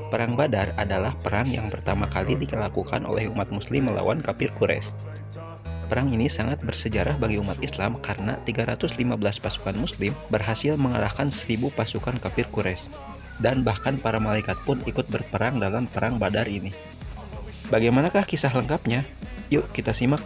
Perang Badar adalah perang yang pertama kali dilakukan oleh umat muslim melawan kafir Quraisy. Perang ini sangat bersejarah bagi umat Islam karena 315 pasukan muslim berhasil mengalahkan 1000 pasukan kafir Quraisy. Dan bahkan para malaikat pun ikut berperang dalam perang Badar ini. Bagaimanakah kisah lengkapnya? Yuk kita simak.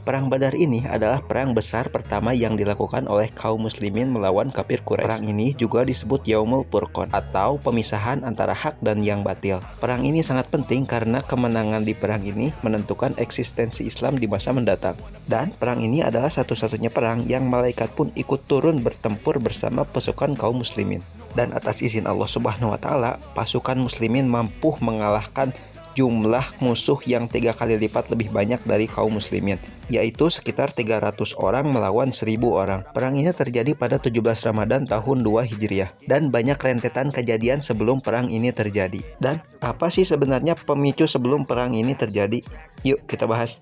Perang Badar ini adalah perang besar pertama yang dilakukan oleh kaum muslimin melawan kafir Quraisy. Perang ini juga disebut Yaumul Furqan atau pemisahan antara hak dan yang batil. Perang ini sangat penting karena kemenangan di perang ini menentukan eksistensi Islam di masa mendatang. Dan perang ini adalah satu-satunya perang yang malaikat pun ikut turun bertempur bersama pasukan kaum muslimin. Dan atas izin Allah Subhanahu wa taala, pasukan muslimin mampu mengalahkan jumlah musuh yang 3 kali lipat lebih banyak dari kaum muslimin, yaitu sekitar 300 orang melawan 1000 orang. Perang ini terjadi pada 17 Ramadan tahun 2 Hijriah, dan banyak rentetan kejadian sebelum perang ini terjadi. Dan apa sih sebenarnya pemicu sebelum perang ini terjadi? Yuk kita bahas.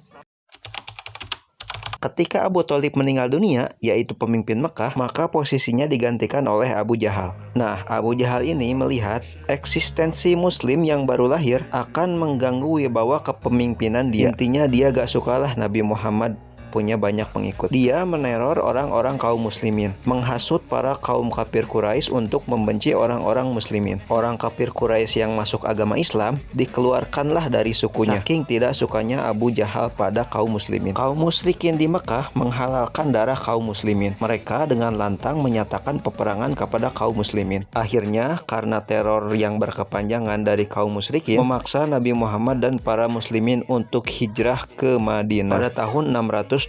Ketika Abu Thalib meninggal dunia, yaitu pemimpin Mekah, maka posisinya digantikan oleh Abu Jahal. Nah, Abu Jahal ini melihat eksistensi Muslim yang baru lahir akan mengganggu wibawa kepemimpinan dia. Intinya dia gak sukalah Nabi Muhammad punya banyak pengikut. Dia meneror orang-orang kaum muslimin, menghasut para kaum kafir Quraisy untuk membenci orang-orang muslimin. Orang kafir Quraisy yang masuk agama Islam dikeluarkanlah dari sukunya, saking tidak sukanya Abu Jahal pada kaum muslimin. Kaum musyrikin di Mekah menghalalkan darah kaum muslimin. Mereka dengan lantang menyatakan peperangan kepada kaum muslimin. Akhirnya, karena teror yang berkepanjangan dari kaum musyrikin, memaksa Nabi Muhammad dan para muslimin untuk hijrah ke Madinah pada tahun 622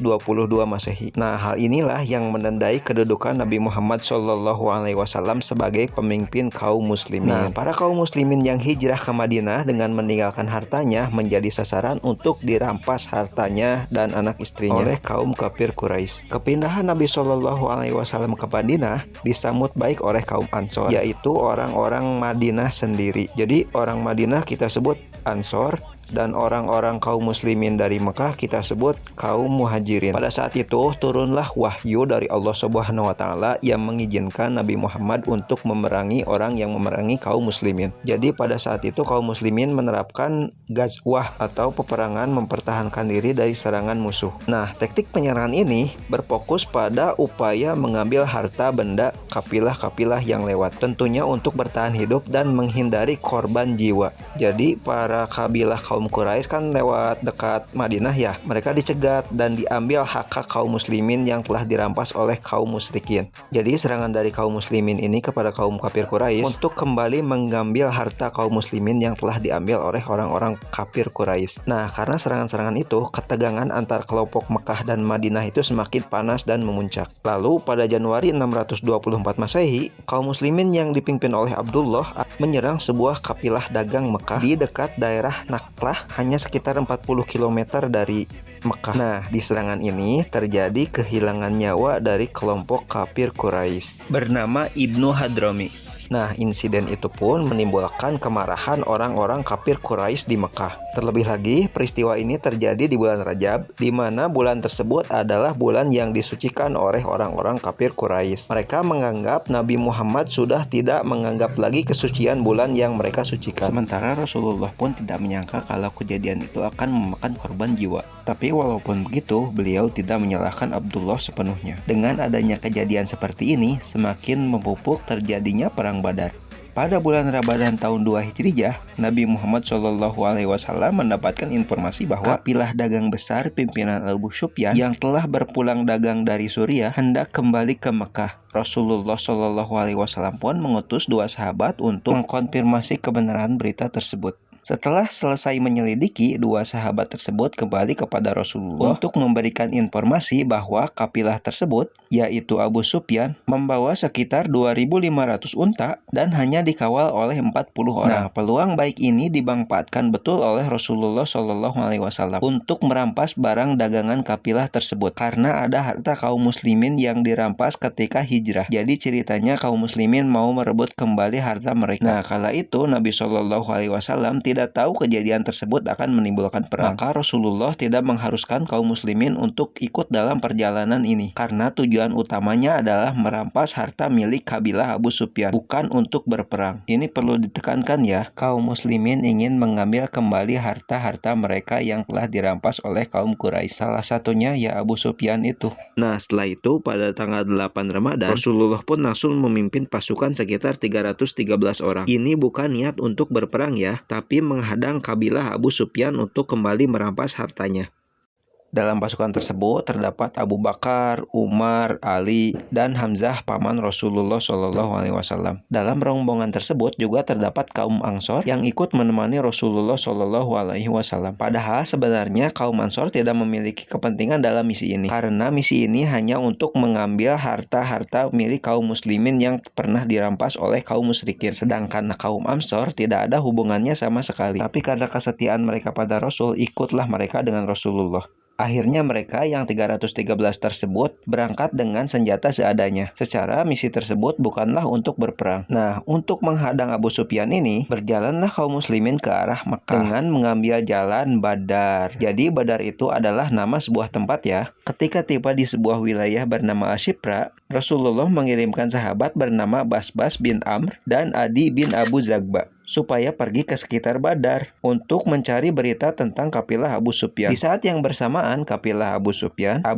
Masehi. Nah, hal inilah yang menandai kedudukan Nabi Muhammad SAW sebagai pemimpin kaum muslimin. Nah, para kaum muslimin yang hijrah ke Madinah dengan meninggalkan hartanya menjadi sasaran untuk dirampas hartanya dan anak istrinya oleh kaum kafir Quraisy. Kepindahan Nabi SAW ke Madinah disambut baik oleh kaum Ansor, yaitu orang-orang Madinah sendiri. Jadi orang Madinah kita sebut Ansor, dan orang-orang kaum muslimin dari Mekah kita sebut kaum muhajirin. Pada saat itu turunlah wahyu dari Allah Subhanahu wa taala yang mengizinkan Nabi Muhammad untuk memerangi orang yang memerangi kaum muslimin. Jadi pada saat itu kaum muslimin menerapkan ghazwah atau peperangan mempertahankan diri dari serangan musuh. Nah, taktik penyerangan ini berfokus pada upaya mengambil harta benda kapilah-kapilah yang lewat, tentunya untuk bertahan hidup dan menghindari korban jiwa. Jadi para kabilah kaum Quraisy kan lewat dekat Madinah ya, mereka dicegat dan diambil hak kaum muslimin yang telah dirampas oleh kaum musyrikin. Jadi serangan dari kaum muslimin ini kepada kaum kafir Quraisy untuk kembali mengambil harta kaum muslimin yang telah diambil oleh orang-orang kafir Quraisy. Nah, karena serangan-serangan itu, ketegangan antar kelompok Mekah dan Madinah itu semakin panas dan memuncak. Lalu pada Januari 624 Masehi, kaum muslimin yang dipimpin oleh Abdullah menyerang sebuah kapilah dagang Mekah di dekat daerah Naklah, hanya sekitar 40 km dari Mekah. Nah, di serangan ini terjadi kehilangan nyawa dari kelompok kafir Quraisy bernama Ibnu Hadrami. Nah, insiden itu pun menimbulkan kemarahan orang-orang kafir Quraisy di Mekah. Terlebih lagi, peristiwa ini terjadi di bulan Rajab, di mana bulan tersebut adalah bulan yang disucikan oleh orang-orang kafir Quraisy. Mereka menganggap Nabi Muhammad sudah tidak menganggap lagi kesucian bulan yang mereka sucikan. Sementara Rasulullah pun tidak menyangka kalau kejadian itu akan memakan korban jiwa. Tapi walaupun begitu, beliau tidak menyalahkan Abdullah sepenuhnya. Dengan adanya kejadian seperti ini, semakin memupuk terjadinya perang Badar. Pada bulan Ramadan tahun 2 Hijriah, Nabi Muhammad SAW mendapatkan informasi bahwa kapilah dagang besar pimpinan Abu Sufyan yang telah berpulang dagang dari Suriah hendak kembali ke Mekah. Rasulullah SAW pun mengutus 2 sahabat untuk mengkonfirmasi kebenaran berita tersebut. Setelah selesai menyelidiki, 2 sahabat tersebut kembali kepada Rasulullah untuk memberikan informasi bahwa kapilah tersebut, yaitu Abu Sufyan, membawa sekitar 2.500 unta dan hanya dikawal oleh 40 orang. Nah, peluang baik ini dimanfaatkan betul oleh Rasulullah SAW untuk merampas barang dagangan kapilah tersebut, karena ada harta kaum muslimin yang dirampas ketika hijrah. Jadi ceritanya kaum muslimin mau merebut kembali harta mereka. Nah, kala itu Nabi SAW tidak tidak tahu kejadian tersebut akan menimbulkan perang. Maka Rasulullah tidak mengharuskan kaum muslimin untuk ikut dalam perjalanan ini, karena tujuan utamanya adalah merampas harta milik kabilah Abu Sufyan, bukan untuk berperang. Ini perlu ditekankan ya, kaum muslimin ingin mengambil kembali harta-harta mereka yang telah dirampas oleh kaum Quraisy. Salah satunya ya Abu Sufyan itu. Nah, setelah itu pada tanggal 8 Ramadan, Rasulullah pun langsung memimpin pasukan sekitar 313 orang. Ini bukan niat untuk berperang ya, tapi menghadang kabilah Abu Sufyan untuk kembali merampas hartanya. Dalam pasukan tersebut terdapat Abu Bakar, Umar, Ali, dan Hamzah paman Rasulullah SAW. Dalam rombongan tersebut juga terdapat kaum Ansor yang ikut menemani Rasulullah SAW. Padahal sebenarnya kaum Ansor tidak memiliki kepentingan dalam misi ini, karena misi ini hanya untuk mengambil harta-harta milik kaum muslimin yang pernah dirampas oleh kaum musyrikin. Sedangkan kaum Ansor tidak ada hubungannya sama sekali. Tapi karena kesetiaan mereka pada Rasul, ikutlah mereka dengan Rasulullah. Akhirnya mereka yang 313 tersebut berangkat dengan senjata seadanya. Secara misi tersebut bukanlah untuk berperang. Nah, untuk menghadang Abu Sufyan ini, berjalanlah kaum muslimin ke arah Mekah dengan mengambil jalan Badar. Jadi Badar itu adalah nama sebuah tempat ya. Ketika tiba di sebuah wilayah bernama Asyipra, Rasulullah mengirimkan sahabat bernama Basbas bin Amr dan Adi bin Abu Zagba supaya pergi ke sekitar Badar untuk mencari berita tentang kabilah Abu Sufyan. Di saat yang bersamaan kabilah Abu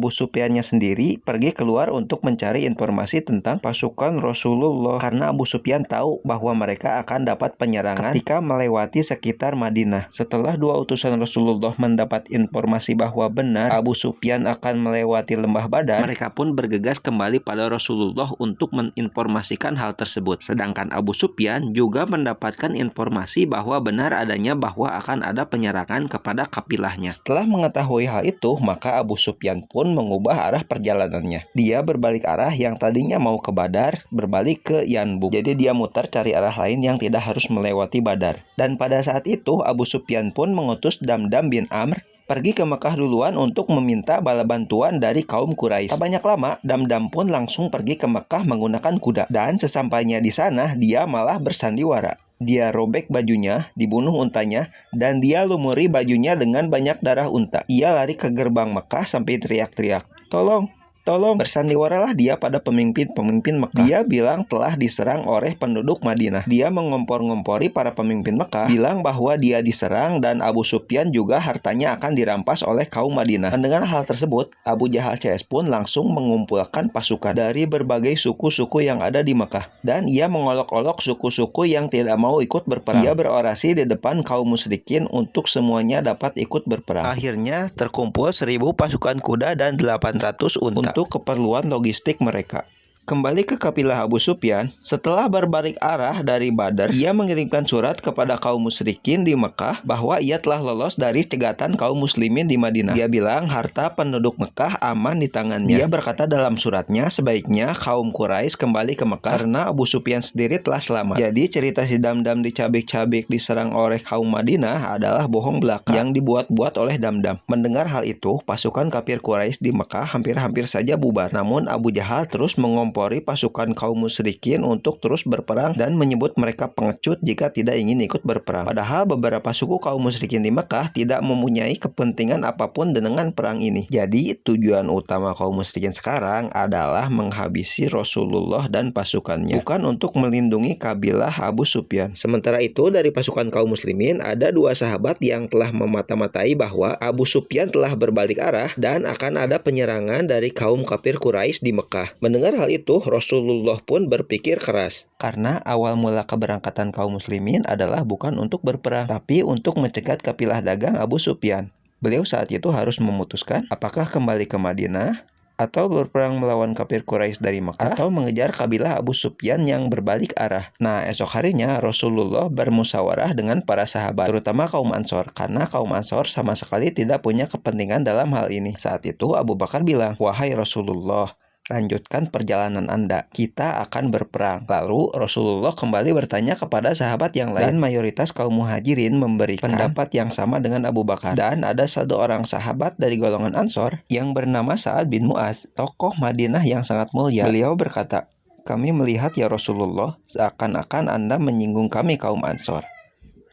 Sufyannya sendiri pergi keluar untuk mencari informasi tentang pasukan Rasulullah, karena Abu Sufyan tahu bahwa mereka akan dapat penyerangan ketika melewati sekitar Madinah. Setelah dua utusan Rasulullah mendapat informasi bahwa benar Abu Sufyan akan melewati lembah Badar, mereka pun bergegas kembali pada Rasulullah untuk menginformasikan hal tersebut. Sedangkan Abu Sufyan juga mendapatkan informasi bahwa benar adanya bahwa akan ada penyerangan kepada kabilahnya. Setelah mengetahui hal itu, maka Abu Sufyan pun mengubah arah perjalanannya. Dia berbalik arah yang tadinya mau ke Badar, berbalik ke Yanbuk. Jadi dia mutar cari arah lain yang tidak harus melewati Badar. Dan pada saat itu Abu Sufyan pun mengutus Damdam bin Amr pergi ke Mekah duluan untuk meminta bala bantuan dari kaum Quraisy. Tak banyak lama, Damdam pun langsung pergi ke Mekah menggunakan kuda. Dan sesampainya di sana, dia malah bersandiwara. Dia robek bajunya, dibunuh untanya, dan dia lumuri bajunya dengan banyak darah unta. Ia lari ke gerbang Mekah sampai teriak-teriak, "Tolong! Tolong!" Bersandiwaralah dia pada pemimpin-pemimpin Mekah. Dia bilang telah diserang oleh penduduk Madinah. Dia mengompor-ngompori para pemimpin Mekah, bilang bahwa dia diserang dan Abu Sufyan juga hartanya akan dirampas oleh kaum Madinah. Mendengar hal tersebut, Abu Jahal CS pun langsung mengumpulkan pasukan dari berbagai suku-suku yang ada di Mekah. Dan ia mengolok-olok suku-suku yang tidak mau ikut berperang. Ia berorasi di depan kaum musyrikin untuk semuanya dapat ikut berperang. Akhirnya terkumpul 1000 pasukan kuda dan 800 unta untuk keperluan logistik mereka. Kembali ke kabilah Abu Sufyan, setelah berbalik arah dari Badar, ia mengirimkan surat kepada kaum musyrikin di Mekah bahwa ia telah lolos dari cegatan kaum muslimin di Madinah. Dia bilang harta penduduk Mekah aman di tangannya. Dia berkata dalam suratnya, sebaiknya kaum Quraisy kembali ke Mekah karena Abu Sufyan sendiri telah selamat. Jadi cerita si Damdam dicabik-cabik diserang oleh kaum Madinah adalah bohong belaka yang dibuat-buat oleh Damdam. Mendengar hal itu, pasukan kafir Quraisy di Mekah hampir-hampir saja bubar. Namun Abu Jahal terus pasukan kaum musyrikin untuk terus berperang dan menyebut mereka pengecut jika tidak ingin ikut berperang. Padahal beberapa suku kaum musyrikin di Mekah tidak mempunyai kepentingan apapun dengan perang ini. Jadi tujuan utama kaum musyrikin sekarang adalah menghabisi Rasulullah dan pasukannya, bukan untuk melindungi kabilah Abu Sufyan. Sementara itu dari pasukan kaum muslimin ada 2 sahabat yang telah memata-matai bahwa Abu Sufyan telah berbalik arah dan akan ada penyerangan dari kaum kafir Quraisy di Mekah. Mendengar hal itu, Rasulullah pun berpikir keras, karena awal mula keberangkatan kaum muslimin adalah bukan untuk berperang, tapi untuk mencegat kabilah dagang Abu Sufyan. Beliau saat itu harus memutuskan apakah kembali ke Madinah atau berperang melawan kafir Quraisy dari Mekah, atau mengejar kabilah Abu Sufyan yang berbalik arah. Nah, esok harinya Rasulullah bermusyawarah dengan para sahabat, terutama kaum Ansor, karena kaum Ansor sama sekali tidak punya kepentingan dalam hal ini. Saat itu Abu Bakar bilang, "Wahai Rasulullah, lanjutkan perjalanan Anda, kita akan berperang." Lalu Rasulullah kembali bertanya kepada sahabat yang lain, dan mayoritas kaum muhajirin memberikan pendapat yang sama dengan Abu Bakar. Dan ada 1 orang sahabat dari golongan Ansor yang bernama Sa'ad bin Mu'az, tokoh Madinah yang sangat mulia. Beliau berkata, "Kami melihat ya Rasulullah, seakan-akan Anda menyinggung kami kaum Ansor."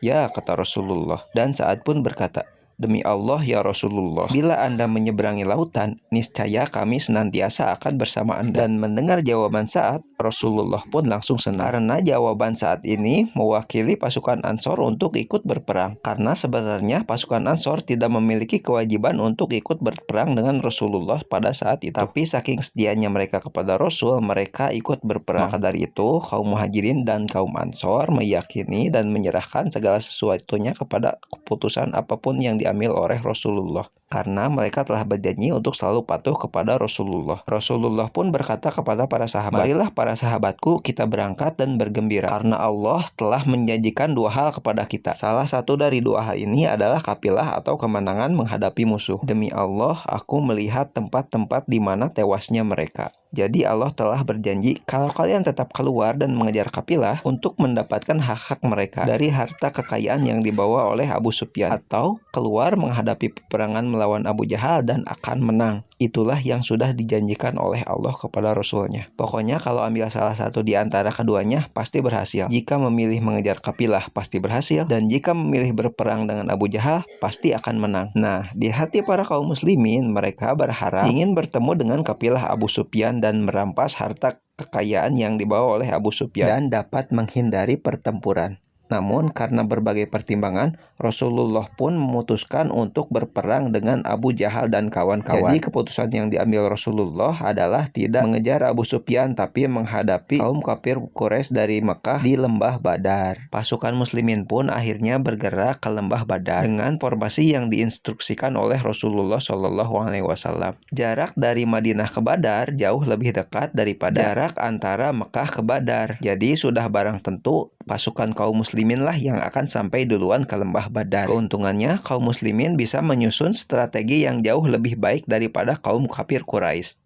Ya, kata Rasulullah. Dan Sa'ad pun berkata, demi Allah ya Rasulullah, bila Anda menyeberangi lautan, niscaya kami senantiasa akan bersama Anda. Dan mendengar jawaban Sa'ad, Rasulullah pun langsung senang. Karena jawaban Sa'ad ini mewakili pasukan Ansor untuk ikut berperang. Karena sebenarnya pasukan Ansor tidak memiliki kewajiban untuk ikut berperang dengan Rasulullah pada saat itu. Tapi saking setianya mereka kepada Rasul, mereka ikut berperang. Maka dari itu, kaum Muhajirin dan kaum Ansor meyakini dan menyerahkan segala sesuatunya kepada keputusan apapun yang diambil oleh Rasulullah. Karena mereka telah berjanji untuk selalu patuh kepada Rasulullah. Rasulullah pun berkata kepada para sahabat, marilah para sahabatku, kita berangkat dan bergembira. Karena Allah telah menjanjikan dua hal kepada kita. Salah satu dari dua hal ini adalah kafilah atau kemenangan menghadapi musuh. Demi Allah, aku melihat tempat-tempat di mana tewasnya mereka. Jadi Allah telah berjanji kalau kalian tetap keluar dan mengejar kafilah untuk mendapatkan hak-hak mereka dari harta kekayaan yang dibawa oleh Abu Sufyan, atau keluar menghadapi peperangan melawan Abu Jahal dan akan menang. Itulah yang sudah dijanjikan oleh Allah kepada Rasulnya. Pokoknya kalau ambil salah satu di antara keduanya pasti berhasil. Jika memilih mengejar kafilah pasti berhasil, dan jika memilih berperang dengan Abu Jahal pasti akan menang. Nah, di hati para kaum muslimin, mereka berharap ingin bertemu dengan kafilah Abu Sufyan dan merampas harta kekayaan yang dibawa oleh Abu Sufyan dan dapat menghindari pertempuran. Namun karena berbagai pertimbangan, Rasulullah pun memutuskan untuk berperang dengan Abu Jahal dan kawan-kawan. Jadi keputusan yang diambil Rasulullah adalah tidak mengejar Abu Sufyan, tapi menghadapi kaum kafir Quraisy dari Mekah di lembah Badar. Pasukan muslimin pun akhirnya bergerak ke lembah Badar dengan formasi yang diinstruksikan oleh Rasulullah SAW. Jarak dari Madinah ke Badar jauh lebih dekat daripada jarak antara Mekah ke Badar. Jadi sudah barang tentu pasukan kaum muslimin lah yang akan sampai duluan ke lembah Badar. Keuntungannya, kaum muslimin bisa menyusun strategi yang jauh lebih baik daripada kaum kafir Quraisy.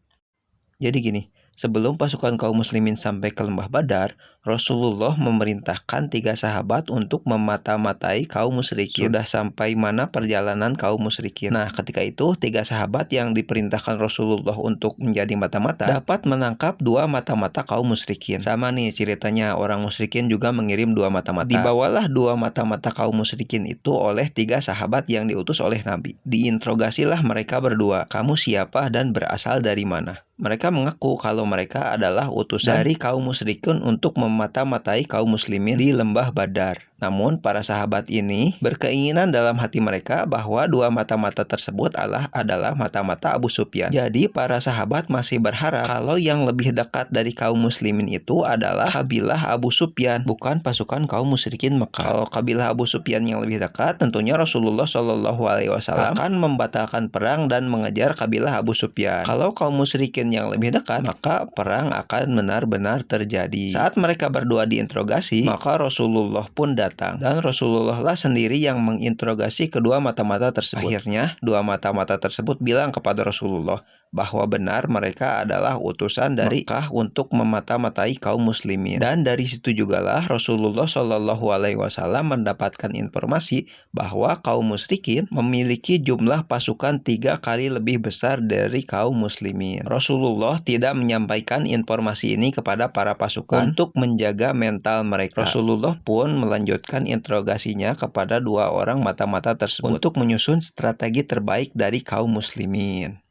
Jadi gini, sebelum pasukan kaum muslimin sampai ke lembah Badar, Rasulullah memerintahkan 3 sahabat untuk memata-matai kaum musyrikin. Sudah sampai mana perjalanan kaum musyrikin? Nah, ketika itu 3 sahabat yang diperintahkan Rasulullah untuk menjadi mata-mata dapat menangkap 2 mata-mata kaum musyrikin. Sama nih ceritanya, orang musyrikin juga mengirim 2 mata-mata. Dibawalah 2 mata-mata kaum musyrikin itu oleh 3 sahabat yang diutus oleh Nabi. Diinterogasilah mereka berdua, kamu siapa dan berasal dari mana? Mereka mengaku kalau mereka adalah utusan dari kaum musyrikin untuk memata-matai kaum muslimin di lembah Badar. Namun para sahabat ini berkeinginan dalam hati mereka bahwa 2 mata-mata tersebut adalah mata-mata Abu Sufyan. Jadi para sahabat masih berharap kalau yang lebih dekat dari kaum muslimin itu adalah kabilah Abu Sufyan, bukan pasukan kaum musyrikin Mekah. Kalau kabilah Abu Sufyan yang lebih dekat, tentunya Rasulullah SAW akan membatalkan perang dan mengejar kabilah Abu Sufyan. Kalau kaum musyrikin yang lebih dekat, maka perang akan benar-benar terjadi. Saat mereka berdua diinterogasi, maka Rasulullah pun datang, dan Rasulullah lah sendiri yang menginterogasi kedua mata-mata tersebut. Akhirnya, 2 mata-mata tersebut bilang kepada Rasulullah bahwa benar mereka adalah utusan dari Mekah untuk memata-matai kaum muslimin. Dan dari situ jugalah Rasulullah SAW mendapatkan informasi bahwa kaum musyrikin memiliki jumlah pasukan 3 kali lebih besar dari kaum muslimin. Rasulullah tidak menyampaikan informasi ini kepada para pasukan untuk menjaga mental mereka. Rasulullah pun melanjutkan interogasinya kepada 2 orang mata-mata tersebut untuk menyusun strategi terbaik dari kaum muslimin.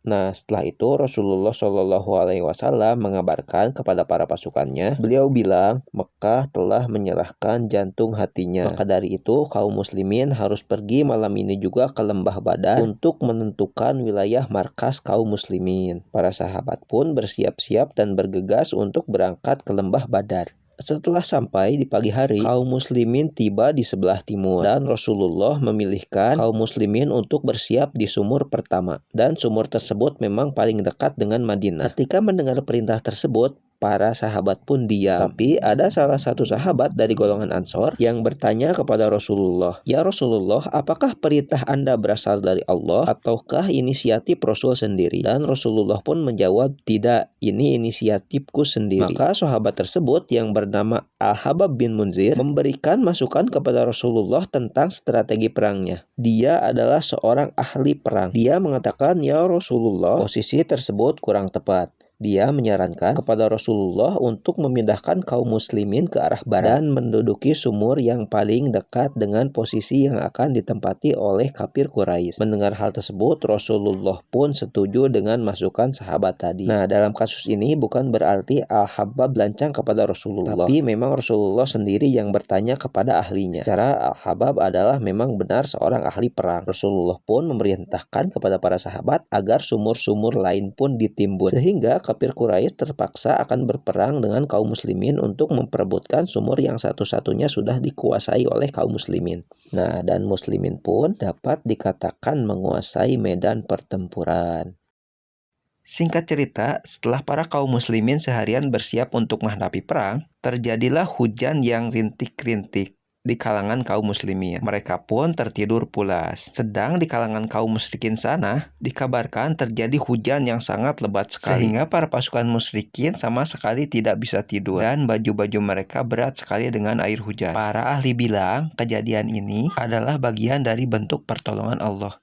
Nah, setelah itu Rasulullah SAW mengabarkan kepada para pasukannya, beliau bilang Mekah telah menyerahkan jantung hatinya. Maka dari itu kaum muslimin harus pergi malam ini juga ke lembah Badar untuk menentukan wilayah markas kaum muslimin. Para sahabat pun bersiap-siap dan bergegas untuk berangkat ke lembah Badar. Setelah sampai di pagi hari, kaum muslimin tiba di sebelah timur, dan Rasulullah memilihkan kaum muslimin untuk bersiap di sumur pertama, dan sumur tersebut memang paling dekat dengan Madinah. Ketika mendengar perintah tersebut, para sahabat pun diam. Tapi ada salah satu sahabat dari golongan Ansor yang bertanya kepada Rasulullah, "Ya Rasulullah, apakah perintah Anda berasal dari Allah ataukah inisiatif Rasul sendiri?" Dan Rasulullah pun menjawab, "Tidak, ini inisiatifku sendiri." Maka sahabat tersebut yang bernama Al-Habab bin Munzir memberikan masukan kepada Rasulullah tentang strategi perangnya. Dia adalah seorang ahli perang. Dia mengatakan, "Ya Rasulullah, posisi tersebut kurang tepat. Dia menyarankan kepada Rasulullah untuk memindahkan kaum muslimin ke arah barat dan menduduki sumur yang paling dekat dengan posisi yang akan ditempati oleh kafir Quraisy. Mendengar hal tersebut, Rasulullah pun setuju dengan masukan sahabat tadi. Nah, dalam kasus ini bukan berarti Al-Habbab lancang kepada Rasulullah, tapi memang Rasulullah sendiri yang bertanya kepada ahlinya. Secara Al-Habbab adalah memang benar seorang ahli perang. Rasulullah pun memerintahkan kepada para sahabat agar sumur-sumur lain pun ditimbun, sehingga kafir Quraisy terpaksa akan berperang dengan kaum muslimin untuk memperebutkan sumur yang satu-satunya sudah dikuasai oleh kaum muslimin. Nah, dan muslimin pun dapat dikatakan menguasai medan pertempuran. Singkat cerita, setelah para kaum muslimin seharian bersiap untuk menghadapi perang, terjadilah hujan yang rintik-rintik di kalangan kaum muslimin. Mereka pun tertidur pulas. Sedang di kalangan kaum musyrikin sana, dikabarkan terjadi hujan yang sangat lebat sekali, sehingga para pasukan musyrikin sama sekali tidak bisa tidur, dan baju-baju mereka berat sekali dengan air hujan. Para ahli bilang, kejadian ini adalah bagian dari bentuk pertolongan Allah.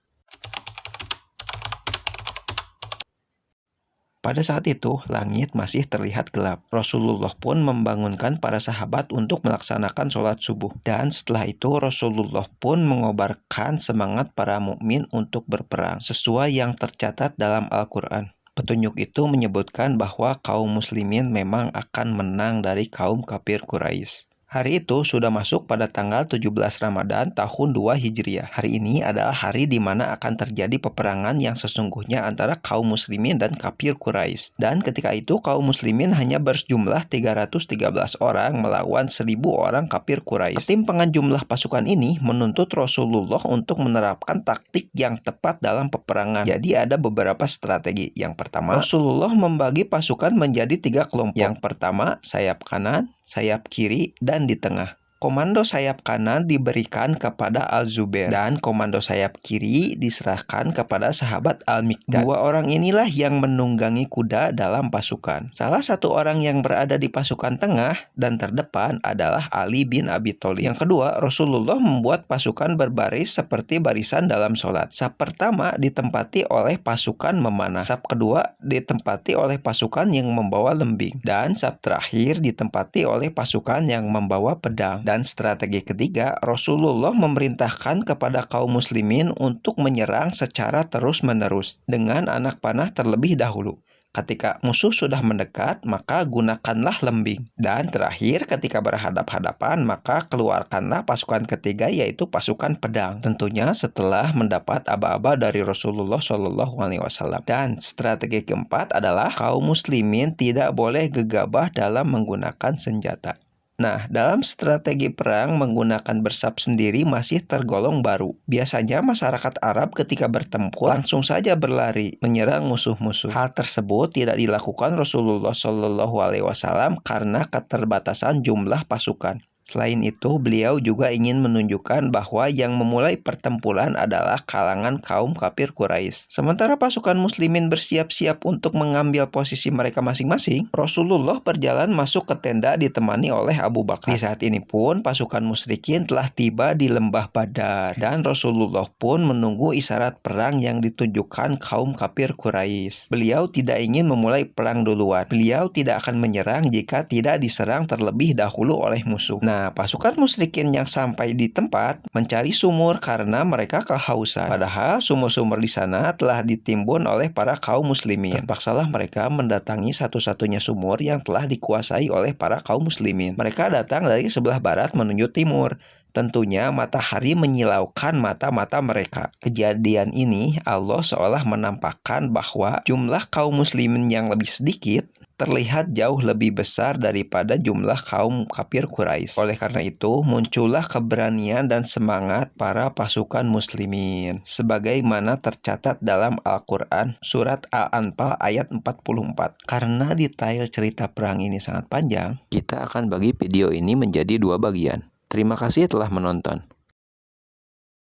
Pada saat itu, langit masih terlihat gelap. Rasulullah pun membangunkan para sahabat untuk melaksanakan sholat subuh. Dan setelah itu, Rasulullah pun mengobarkan semangat para mukmin untuk berperang, sesuai yang tercatat dalam Al-Quran. Petunjuk itu menyebutkan bahwa kaum muslimin memang akan menang dari kaum kafir Quraisy. Hari itu sudah masuk pada tanggal 17 Ramadan tahun 2 Hijriah. Hari ini adalah hari di mana akan terjadi peperangan yang sesungguhnya antara kaum muslimin dan kafir Quraisy. Dan ketika itu kaum muslimin hanya berjumlah 313 orang melawan 1000 orang kafir Quraisy. Ketimpangan jumlah pasukan ini menuntut Rasulullah untuk menerapkan taktik yang tepat dalam peperangan. Jadi ada beberapa strategi. Yang pertama, Rasulullah membagi pasukan menjadi 3 kelompok. Yang pertama, sayap kanan, sayap kiri, dan di tengah. Komando sayap kanan diberikan kepada Al-Zubair, dan komando sayap kiri diserahkan kepada sahabat Al-Miqdad. Dua orang inilah yang menunggangi kuda dalam pasukan. Salah satu orang yang berada di pasukan tengah dan terdepan adalah Ali bin Abi Thalib. Yang kedua, Rasulullah membuat pasukan berbaris seperti barisan dalam sholat. Saf pertama ditempati oleh pasukan memanah. Saf kedua ditempati oleh pasukan yang membawa lembing. Dan saf terakhir ditempati oleh pasukan yang membawa pedang. Dan strategi ketiga, Rasulullah memerintahkan kepada kaum muslimin untuk menyerang secara terus-menerus dengan anak panah terlebih dahulu. Ketika musuh sudah mendekat, maka gunakanlah lembing. Dan terakhir, ketika berhadap-hadapan, maka keluarkanlah pasukan ketiga, yaitu pasukan pedang. Tentunya setelah mendapat aba-aba dari Rasulullah SAW. Dan strategi keempat adalah kaum muslimin tidak boleh gegabah dalam menggunakan senjata. Nah, dalam strategi perang menggunakan bersab sendiri masih tergolong baru. Biasanya masyarakat Arab ketika bertempur langsung saja berlari menyerang musuh-musuh. Hal tersebut tidak dilakukan Rasulullah SAW karena keterbatasan jumlah pasukan. Selain itu, beliau juga ingin menunjukkan bahwa yang memulai pertempuran adalah kalangan kaum kafir Quraisy. Sementara pasukan muslimin bersiap-siap untuk mengambil posisi mereka masing-masing, Rasulullah berjalan masuk ke tenda ditemani oleh Abu Bakar. Di saat ini pun pasukan musyrikin telah tiba di lembah Badar, dan Rasulullah pun menunggu isyarat perang yang ditunjukkan kaum kafir Quraisy. Beliau tidak ingin memulai perang duluan. Beliau tidak akan menyerang jika tidak diserang terlebih dahulu oleh musuh. Nah, pasukan musyrikin yang sampai di tempat mencari sumur karena mereka kehausan. Padahal sumur-sumur di sana telah ditimbun oleh para kaum muslimin. Terpaksalah mereka mendatangi satu-satunya sumur yang telah dikuasai oleh para kaum muslimin. Mereka datang dari sebelah barat menuju timur. Tentunya matahari menyilaukan mata-mata mereka. Kejadian ini Allah seolah menampakkan bahwa jumlah kaum muslimin yang lebih sedikit terlihat jauh lebih besar daripada jumlah kaum kafir Quraisy. Oleh karena itu, muncullah keberanian dan semangat para pasukan muslimin. Sebagaimana tercatat dalam Al-Quran, surat Al-Anfal ayat 44. Karena detail cerita perang ini sangat panjang, kita akan bagi video ini menjadi 2 bagian. Terima kasih telah menonton.